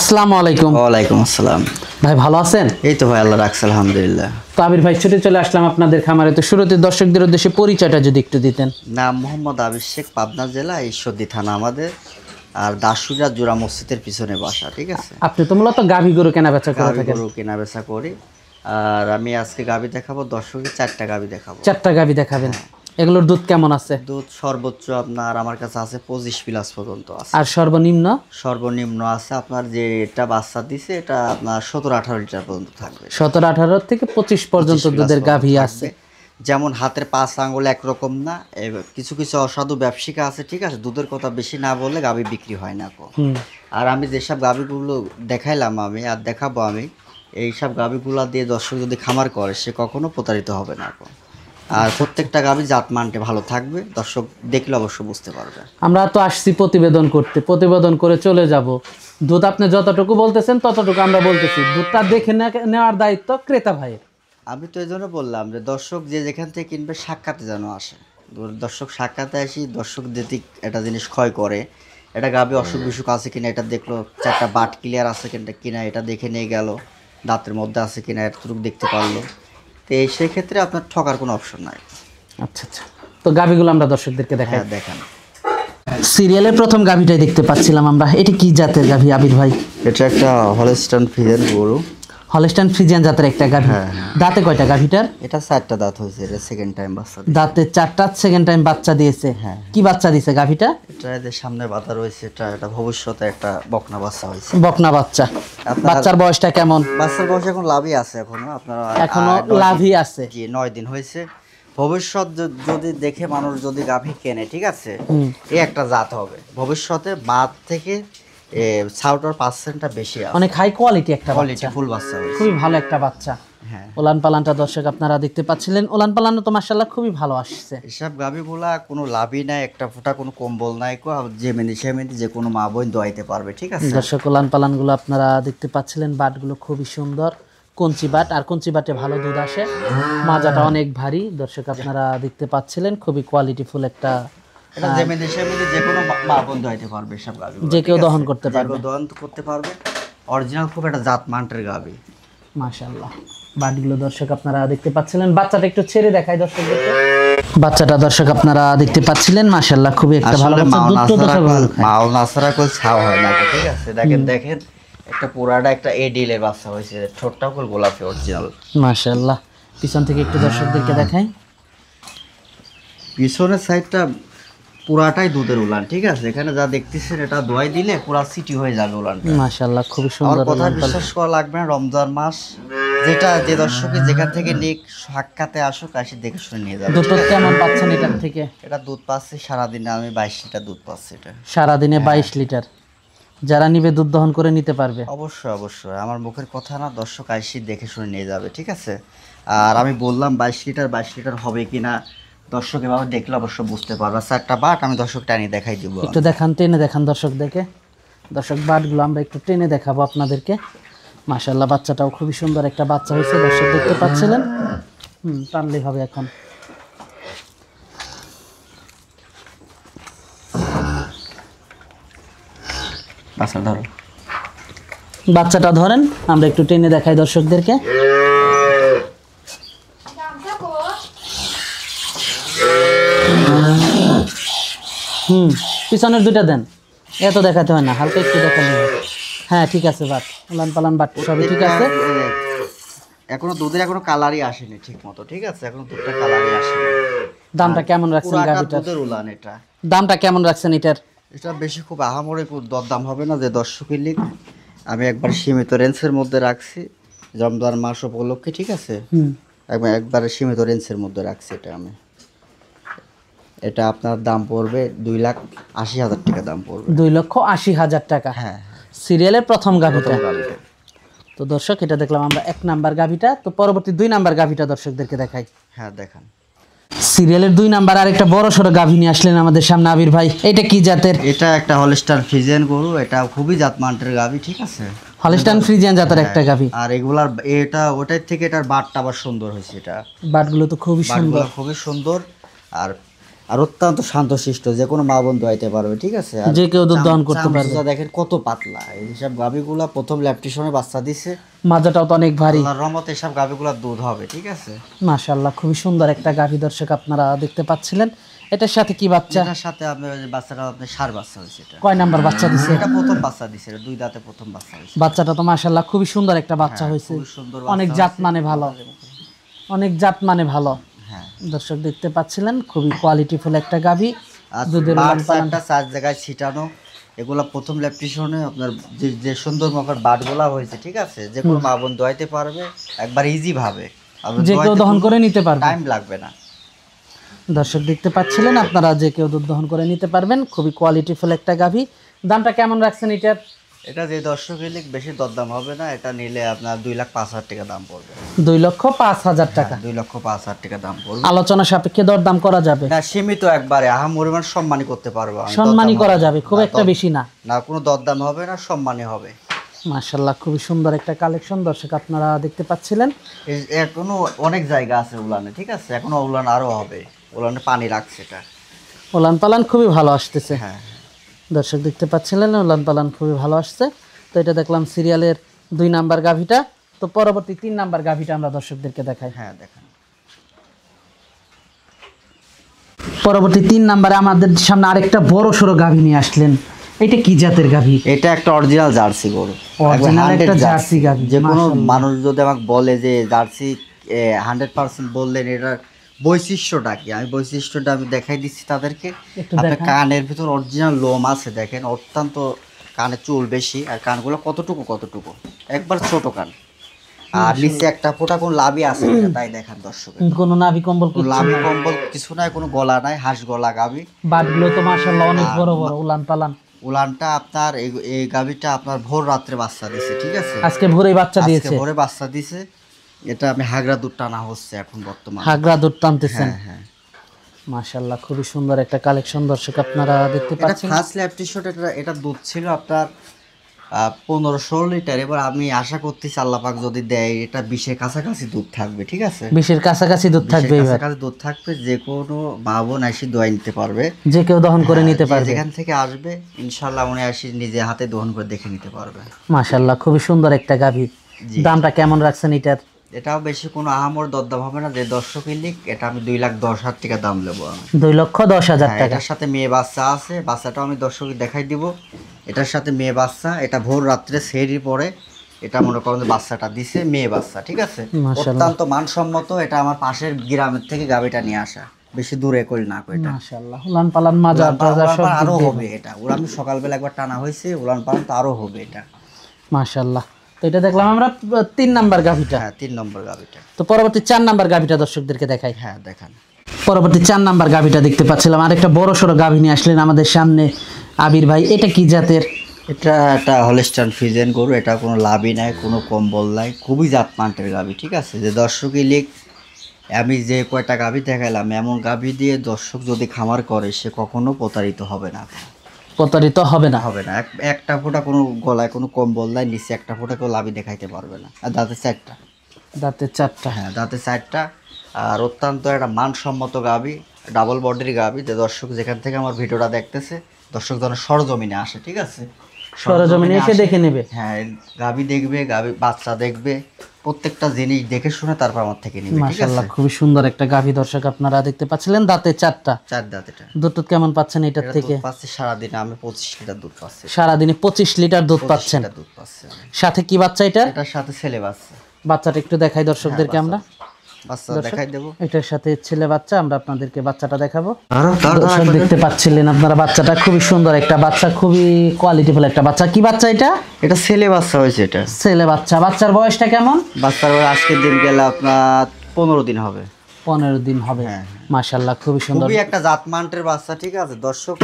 আসসালামু আলাইকুম। ওয়ালাইকুম আসসালাম। ভাই ভালো আছেন? এই তো ভাই আল্লাহ রাখছে আলহামদুলিল্লাহ। তো আবির ভাই ছুটে চলে আসলাম আপনাদের খামারে। তো শুরুতে দর্শকদের উদ্দেশ্যে পরিচয়টা যদি একটু দিতেন। নাম মোহাম্মদ আবির শেখ, পাবনা জেলা ঈশ্বরদী থানা আমাদের। আর দাসুরা জোড়া মসজিদের পিছনে বাসা। ঠিক আছে। আপনি তো মূলত গাভী গরু কেনা বেচা করে থাকেন। গরু কেনা বেচা করি। আর আমি আজকে গাভী দেখাবো, দর্শকের 4টা গাভী দেখাবো। 4টা গাভী দেখাবেন। এগুলোর দুধ কেমন আছে? দুধ সর্বোচ্চ আপনার আমার কাছে আছে 25+ পর্যন্ত আছে। আর সর্বনিম্ন আছে আপনার যে এটা বাচ্চা দিছে এটা আপনার 17-18 লিটার পর্যন্ত থাকবে। 17-18 থেকে 25 পর্যন্ত দুধের গাভী আছে। যেমন হাতের 5 আঙ্গুল একরকম না, কিছু কিছু অসাধু ব্যবসায়িক আছে। ঠিক আছে, দুধের কথা বেশি না বললে গাভী বিক্রি হয় না। আর আমি যেসব গাভীগুলো দেখাইলাম আমি আর দেখাবো আমি, এইসব গাভীগুলো দিয়ে দর্শক যদি খামার করে সে কখনো প্রতারিত হবে না। আর প্রত্যেকটা গাভী জাতমানটা ভালো থাকবে, দর্শক দেখলে অবশ্য বুঝতে পারবে। আমরা তো আসছি প্রতিবেদন করতে, প্রতিবেদন করে চলে যাব। দুধ আপনি যতটুকু বলতেছেন ততটুকু আমরা বলতেছি। দুধটা দেখে নেওয়ার দায়িত্ব ক্রেতা ভাইয়ের। আমি তো এই জন্য বললাম যে দর্শক যে যেখান থেকে কিনবে সাক্ষাতে যেন আসে। দর্শক সাক্ষাতে আসি, দর্শক যদি একটা জিনিস ক্ষয় করে, এটা গাভী অসুখ বিসুখ আছে কিনা এটা দেখলো, 4টা বাট ক্লিয়ার আছে কিনা এটা দেখে নিয়ে গেল, দাঁতের মধ্যে আছে কিনা এতটুকু দেখতে পারলো। তো সেই ক্ষেত্রে আপনার ঠকার কোনো অপশন নাই। আচ্ছা আচ্ছা, তো গাভীগুলো আমরা দর্শকদেরকে দেখাই। দেখান। সিরিয়ালের প্রথম গাভীটাই দেখতে পাচ্ছিলাম আমরা। এটা কি জাতের গাভী আবির ভাই? এটা একটা হলস্টাইন ফ্রিজিয়ান গরু। হলস্টাইন ফ্রিজিয়ান জাতের একটা গাভী। দাঁতে কয়টা গাভীটার? এটা 4টা দাঁত হয়েছে, এটা সেকেন্ড টাইম বাচ্চা দিয়েছে। দাঁতে 4টা, সেকেন্ড টাইম বাচ্চা দিয়েছে। কি বাচ্চা দিয়েছে গাভীটা? এটা এদের সামনে বাধা রয়েছে, এটা ভবিষ্যতে একটা বকনা বাচ্চা হয়েছে। বকনা বাচ্চা। বাচ্চার বয়সটা কেমন? বাচ্চার বয়স এখন লাভই আছে, এখনো লাভই আছে। জি 9 দিন হয়েছে। ভবিষ্যৎ যদি দেখে মানুষ যদি গাভী কেনে, ঠিক আছে, এই একটা জাত হবে ভবিষ্যতে। মাঠ থেকে ছাউটার পার্সেন্টটা বেশি আছে। অনেক হাই কোয়ালিটি একটা বাচ্চা, ফুল বাচ্চা হয়েছে, খুবই ভালো একটা বাচ্চা। ওলান পালানটা দর্শক আপনারা দেখতে পাচ্ছিলেন। ওলান পালানো তো মাশাআল্লাহ খুবই ভালো আসছে। এসব গাভীগুলা কোনো লাভই নাই, একটা ফোঁটা কোনো কম্বল নাই, যে মেনি যে কোনো মা বোন দোয়াইতে পারবে। ঠিক আছে দর্শক, ওলান পালানগুলো আপনারা দেখতে পাচ্ছিলেন। বাটগুলো খুবই সুন্দর, কঞ্চি বাট, আর কঞ্চি বাটে ভালো দুধ আসে। মাজাটা অনেক ভারী। দর্শক আপনারা দেখতে পাচ্ছিলেন, খুবই কোয়ালিটিফুল একটা। এটা যে কোনো মা বোন দোয়াইতে পারবে, সব গাভী যে কেউ দহন করতে পারবে, অরিজিনাল খুব একটা জাত মানটের গাভী মাশাআল্লাহ। বাটগুলো দর্শক আপনারা দেখতে পাচ্ছিলেন। বাচ্চাটা একটু ছেড়ে দেখাই দর্শকদেরকে। বাচ্চাটা দর্শক আপনারা দেখতে পাচ্ছিলেন, মাশাআল্লাহ খুবই একটা ভালো বাচ্চা। দুধ তো দর্শক ভালো খায়। মাল নাছাড়া কই ছাও হয় না। ঠিক আছে, দেখেন একটা পুরাটা একটা এডিলের বাচ্চা হয়েছে, ঠোঁটটাও কল গোলাপি অরিজিনাল মাশাআল্লাহ। পিছন থেকে একটু দর্শকদেরকে দেখাই। পিছনের সাইডটা পুরাটাই দুধের উলান। ঠিক আছে, এখানে যা দেখতেছেন এটা দোয়াই দিলে পুরা সিটি হয়ে যাবে উলানটা। মাশাআল্লাহ খুবই সুন্দর। কথা বিশ্বাস করা লাগবে না, রমজান মাস যেটা যে দর্শকে যেখান থেকে নিক সাক্ষাতে আসুক, আসি দেখে শুনে নিয়ে যাবে। দুধ কেমন পাচ্ছেন এটার থেকে? এটা দুধ পাচ্ছি সারাদিনে আমি 22 লিটার দুধ পাচ্ছি। এটা সারাদিনে 22 লিটার। যারা নিবে দুধ দহন করে নিতে পারবে। অবশ্যই আমার মুখের কথা না, দর্শক আইসি দেখে শুনে নিয়ে যাবে। ঠিক আছে, আর আমি বললাম 22 লিটার হবে কিনা দর্শক এভাবে দেখলে অবশ্য বুঝতে পারবে। 4টা বাট আমি দর্শক টানি দেখাই দিব। একটু দেখান, টেনে দেখান দর্শকদেরকে। দর্শক বাটগুলো আমরা একটু টেনে দেখাবো আপনাদেরকে। মাশাআল্লাহ, বাচ্চাটাও খুবই সুন্দর একটা বাচ্চা হয়েছে, দর্শক দেখতে পাচ্ছিলেন। টানলেই হবে এখন। বাচ্চাটা ধরেন, আমরা একটু টেনে দেখাই দর্শকদেরকে। পিছনের দুইটা দেন, এত দেখাতে হয় না, হালকা একটু দেখালে। হ্যাঁ ঠিক আছে, বাট উলান পালান বাট সবই ঠিক আছে। এখনো দুধের এখনো কালারই আসেনি ঠিক মতো। ঠিক আছে, এখনো দুধটা কালারই আসেনি। দামটা কেমন রাখছেন গাভীটার? দুধের উলান এটা। দামটা কেমন রাখছেন এটার? এটা বেশি খুব আহামরি দরদাম হবে না যে দর্শকের লিখ। আমি একবার সীমিত রেঞ্জের মধ্যে রাখছি, রমজান মাস উপলক্ষে। ঠিক আছে, একবারে সীমিত রেঞ্জের মধ্যে রাখছি এটা আমি। এটা আপনার দাম পড়বে 2,80,000 টাকা দাম পড়বে। 2,80,000 টাকা। হ্যাঁ, সিরিয়ালের প্রথম গাভীটা। তো দর্শক এটা দেখলাম আমরা 1 নাম্বার গাভীটা। তো পরবর্তী 2 নাম্বার গাভীটা দর্শকদেরকে দেখাই। হ্যাঁ দেখান। সিরিয়ালের 2 নাম্বার আরেকটা বড় সড়ো গাভী নিয়ে আসলেন আমাদের সামনে আবির ভাই। এটা কি জাতের? এটা একটা হলস্টাইন ফ্রিজিয়ান গরু, এটা খুবই জাতমানের গাভী। ঠিক আছে, হলস্টাইন ফ্রিজিয়ান জাতের একটা গাভী। আর এগুলার এটা ওটার থেকে এটার বাটটা আবার সুন্দর হয়েছে। এটা বাটগুলো তো খুবই সুন্দর। খুবই সুন্দর। আর আর অত্যন্ত শান্তশিষ্ট, যে কোনো মা বোন দোয়াইতে পারবে, ঠিক আছে। আর যে কেউ দুধ দহন করতে পারবে। চামচুচা দেখেন কত পাতলা, এইসব গাভীগুলা প্রথম ল্যাকটেশনে বাচ্চা দিছে, মাজাটাও তো অনেক ভারী। আল্লাহর রহমতে এসব গাভীগুলা দুধ হবে, ঠিক আছে। মাশাআল্লাহ, খুবই সুন্দর একটা গাভী দর্শক আপনারা দেখতে পাচ্ছিলেন। এটার সাথে কি বাচ্চা? এটার সাথে আপনার ওই যে বাচ্চাটা আপনার সার বাচ্চা হয়েছে, এটা কয় নাম্বার বাচ্চা দিছে? এটা প্রথম বাচ্চা দিছে, এটা 2 দাঁতে প্রথম বাচ্চা হয়েছে। বাচ্চাটা তো মাশাআল্লাহ খুবই সুন্দর একটা বাচ্চা হ্যাঁ, হয়েছে, খুবই সুন্দর অনেক বাচ্চা জাত হয়েছে। মানে ভালো, অনেক জাত মানে ভালো। হ্যাঁ, দর্শক দেখতে পাচ্ছিলেন খুবই কোয়ালিটিফুল একটা গাভী। আর দুধের বাট উলান পালান। চারটা 4 জায়গায় ছিটানো, এগুলা প্রথম ল্যাকটেশনে আপনার যে সুন্দর মকার বাটগুলা হয়েছে, ঠিক আছে, যে কোনো মা বোন দোয়াইতে পারবে একবার ইজি ভাবে, যে কেউ দহন করে নিতে পারবে, টাইম লাগবে না। দর্শক দেখতে পাচ্ছিলেন আপনারা, যে কেউ দুধ দহন করে নিতে পারবেন। খুবই কোয়ালিটিফুল একটা গাভী। দামটা কেমন রাখছেন এটার? এটা যে দর্শক এলে বেশি দরদাম হবে না, এটা নিলে আপনার 2,05,000 টাকা দাম পড়বে। 2,05,000 টাকা। 2,05,000 টাকা দাম পড়বে। আলোচনা সাপেক্ষে দরদাম করা যাবে, না সীমিত একবারে, পরিমাণ সম্মানই করতে পারবো আমি, সম্মানই দরদাম করা হবে যাবে, খুব না, একটা বেশি না। না কোনো দরদাম হবে না, সম্মানই হবে। মাশাআল্লাহ, খুবই সুন্দর একটা কালেকশন দর্শক আপনারা দেখতে পাচ্ছিলেন। এখনো অনেক জায়গা আছে উলানে, ঠিক আছে, এখনো উলান আরো হবে, উলানে পানি রাখছে এটা। উলান পালান খুবই ভালো আসতেছে। হ্যাঁ, দর্শক দেখতে পাচ্ছিলেন উলান পালান খুবই ভালো আসছে। তো এটা দেখলাম সিরিয়ালের 2 নাম্বার গাভীটা। তো পরবর্তী 3 নাম্বার গাভীটা আমরা দর্শকদেরকে দেখাই। হ্যাঁ দেখেন। পরবর্তী 3 নাম্বারে আমাদের সামনে আরেকটা বড় সড়ো গাভী নিয়ে আসলেন। এটা কি জাতের গাভী? এটা একটা অরিজিনাল জার্সি গরু, Original একটা 100 জার্সি গাভী, যে কোনো মাশাআল্লাহ। মানুষ যদি আমাকে বলে যে জার্সি 100% বললেন এটার বৈশিষ্ট্যটা কি, আমি বৈশিষ্ট্যটা আমি দেখাই দিচ্ছি তাদেরকে। একটু আপনার দেখান। কানের ভিতর অরিজিনাল লোম আছে, দেখেন অত্যন্ত কানে চুল বেশি, আর কানগুলো কতটুকু কতটুকু একবার ছোট কান, আর নিচে একটা ফোঁটা কোন লাভই আছে কিনা তাই দেখান দর্শকের। কোনো নাভি কম্বল কোনো লাভি কম্বল কিছু নাই, কোনো গলা নাই, হাঁস গলা গাভী। বাটগুলো তো মাশাআল্লাহ অনেক বড় বড় উলান পালান। উলানটা আপনার এই গাভীটা আপনার ভোর রাত্রে বাচ্চা দিছে, ঠিক আছে, আজকে ভোরে বাচ্চা আজকে দিয়েছে। ভোরে বাচ্চা দিছে। এটা আমি হাগরা দুধ টানা হচ্ছে এখন বর্তমানে। হাগরা দুধ টানতেছেন। হ্যাঁ হ্যাঁ, মাশাআল্লাহ, খুবই সুন্দর একটা কালেকশন দর্শক আপনারা দেখতে এটা পাচ্ছেন। ফার্স্ট ল্যাকটেশন, এটা দুধ ছিল আপনার 15-16 লিটার। এবার আমি আশা করতেছি আল্লাহ পাক যদি দেয় এটা 20-এর কাছাকাছি দুধ থাকবে, ঠিক আছে, 20-এর কাছাকাছি দুধ 20-এর থাকবে এবার। কাছাকাছি দুধ থাকবে, যে কোনো মা বোন এসে দোয়াই নিতে পারবে, যে কেউ দহন করে নিতে যে পারবে। যেখান থেকে আসবে ইনশাল্লাহ উনি এসে নিজে হাতে দহন করে দেখে নিতে পারবে। মাশাআল্লাহ, খুবই সুন্দর একটা গাভী। জি। দামটা কেমন রাখছেন এটার? এটাও বেশি কোনো আহামর দরদাম হবে না, যে দর্শক ইলিক এটা আমি 2,10,000 টাকা দাম নেবো আমি। 2,10,000 হ্যাঁ, টাকা। এটার সাথে মেয়ে বাচ্চা আছে, বাচ্চাটাও আমি দর্শক দেখাই দিব। এটার সাথে মেয়ে বাচ্চা, এটা ভোর রাত্রে সেরি পরে এটা মনে করেন যে বাচ্চাটা দিছে, মেয়ে বাচ্চা, ঠিক আছে, মাশাআল্লাহ। অত্যন্ত মানসম্মত। এটা আমার পাশের গ্রামের থেকে গাভীটা নিয়ে আসা, বেশি দূরে করি না কই এটা। মাশাআল্লাহ, উলান পালান মাজা টাজা সব দিক আরো দিয়ে। হবে এটা, ওরা আমি সকালবেলা একবার টানা হয়েছে, উলান পালান তো আরো হবে এটা। মাশাআল্লাহ। তো এটা দেখলাম আমরা 3 নাম্বার গাভীটা। হ্যাঁ 3 নম্বর গাভীটা। তো পরবর্তী 4 নাম্বার গাভীটা দর্শকদেরকে দেখাই। হ্যাঁ দেখান। পরবর্তী 4 নাম্বার গাভীটা দেখতে পাচ্ছিলাম, আরেকটা বড় সড়ো গাভী নিয়ে আসলেন আমাদের সামনে আবির ভাই। এটা কি জাতের? এটা একটা হলস্টাইন ফ্রিজিয়ান গরু, এটা কোনো লাভই নাই, কোনো কম্বল নাই, খুবই জাতমানের গাভী, ঠিক আছে। যে দর্শক ইলিক আমি যে কয়টা গাভী দেখালাম, এমন গাভী দিয়ে দর্শক যদি খামার করে সে কখনো প্রতারিত হবে না, প্রতারিত হবে না। হবে না। একটা ফোঁটা কোনো গলায় কোনো কম্বল নাই, নিচে একটা ফোঁটা কেউ লাভই দেখাইতে পারবে না। আর দাঁতে 4টা। দাঁতে 4টা। হ্যাঁ দাঁতে 4টা, আর অত্যন্ত একটা মানসম্মত গাভী, ডাবল বডির গাভী। যে দর্শক যেখান থেকে আমার ভিডিওটা দেখতেছে, দর্শক যেন সরজমিনে আসে, ঠিক আছে, সরজমিনে এসে আসে। দেখে নেবে। হ্যাঁ গাভী দেখবে, গাভী বাচ্চা দেখবে, প্রত্যেকটা জিনিস দেখে শুনে তারপর আমার থেকে নিবে, ঠিক আছে। মাশাআল্লাহ, খুবই সুন্দর একটা গাভী দর্শক আপনারা দেখতে পাচ্ছিলেন। দাঁতে 4টা। 4 দাঁত এটা। দুধ টুধ কেমন পাচ্ছেন এটার এটা থেকে? দুধ পাচ্ছি সারাদিনে আমি 25 লিটার দুধ পাচ্ছি। সারাদিনে 25 লিটার দুধ 25 পাচ্ছেন। লিটার দুধ পাচ্ছি আমি। সাথে কি বাচ্চা এটার? এটার সাথে ছেলে বাচ্চা। বাচ্চাটা একটু দেখাই দর্শকদেরকে আমরা। বাচ্চা দেখাই দেবো। এটার সাথে ছেলে বাচ্চা, আমরা আপনাদেরকে বাচ্চাটা দেখাবো। আরো দর্শক দেখতে পাচ্ছিলেন আপনারা বাচ্চাটা, খুবই সুন্দর একটা বাচ্চা, খুবই কোয়ালিটিফুল একটা বাচ্চা। কি বাচ্চা এটা? এটা ছেলে বাচ্চা হয়েছে এটা। ছেলে বাচ্চা। বাচ্চার বয়সটা কেমন? বাচ্চার আজকের দিন গেলে আপনার 15 দিন হবে। 15 দিন হবে। হ্যাঁ। মাশাআল্লাহ, খুবই সুন্দর। খুবই একটা জাতমানের বাচ্চা, ঠিক আছে। দর্শক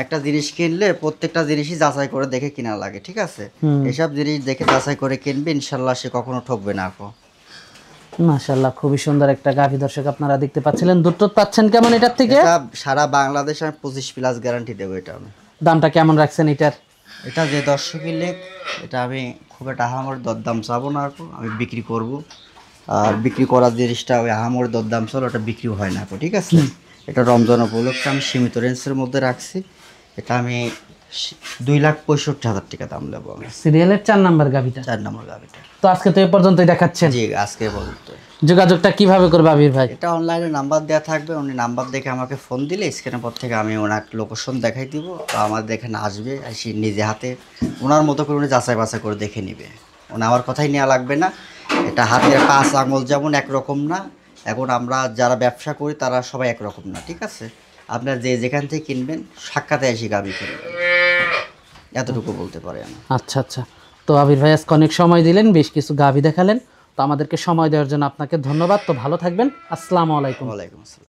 একটা জিনিস কিনলে প্রত্যেকটা জিনিসই যাচাই করে দেখে কিনা লাগে, ঠিক আছে। এসব জিনিস দেখে যাচাই করে কিনবে, ইনশাল্লাহ সে কখনো ঠকবে না। মাশাআল্লাহ, খুবই সুন্দর একটা গাভী দর্শক আপনারা দেখতে পাচ্ছিলেন। দুধ টুধ পাচ্ছেন কেমন এটার থেকে? এটা সারা বাংলাদেশে আমি 25+ গ্যারান্টি দেবো এটা আমি। দামটা কেমন রাখছেন এটার? এটা যে দর্শকই লেখ, এটা আমি খুব একটা আহামর দরদাম চাবো না, আমি বিক্রি করব। আর বিক্রি করার জিনিসটা ওই আহামর দরদাম চলো, ওটা বিক্রি হয় না, ঠিক আছে। এটা রমজান উপলক্ষে আমি সীমিত রেঞ্জের মধ্যে রাখছি। এটা আমি 2,65,000 টাকা দাম নেবো আমি। সিরিয়ালের 4 নাম্বার গাভিটা। 4 নম্বর গাভিটা। তো আজকে তো এ পর্যন্তই দেখাচ্ছেন। জি, আজকে বলতে যোগাযোগটা কিভাবে করবে আবির ভাই? এটা অনলাইনে নাম্বার দেওয়া থাকবে, উনি নাম্বার দেখে আমাকে ফোন দিলে স্ক্রিনের পর থেকে আমি ওনার লোকেশন দেখাই দিব, তো আমাদের এখানে আসবে, এসে নিজে হাতে ওনার মতো করে উনি যাচাই বাছাই করে দেখে নেবে। উনি আমার কথাই নেওয়া লাগবে না। এটা হাতের 5 আঙুল যেমন একরকম না, এখন আমরা যারা ব্যবসা করি তারা সবাই একরকম না, ঠিক আছে? আপনার যেখান থেকে কিনবেন সাক্ষাতে এসে গাবি কিনবেন, এতটুকু বলতে পারি আমি। আচ্ছা আচ্ছা, তো আবির ভাই আজকে অনেক সময় দিলেন, বেশ কিছু গাভি দেখালেন, তো আমাদেরকে সময় দেওয়ার জন্য আপনাকে ধন্যবাদ। তো ভালো থাকবেন, আসসালামু আলাইকুম। ওয়ালাইকুম আসসালাম।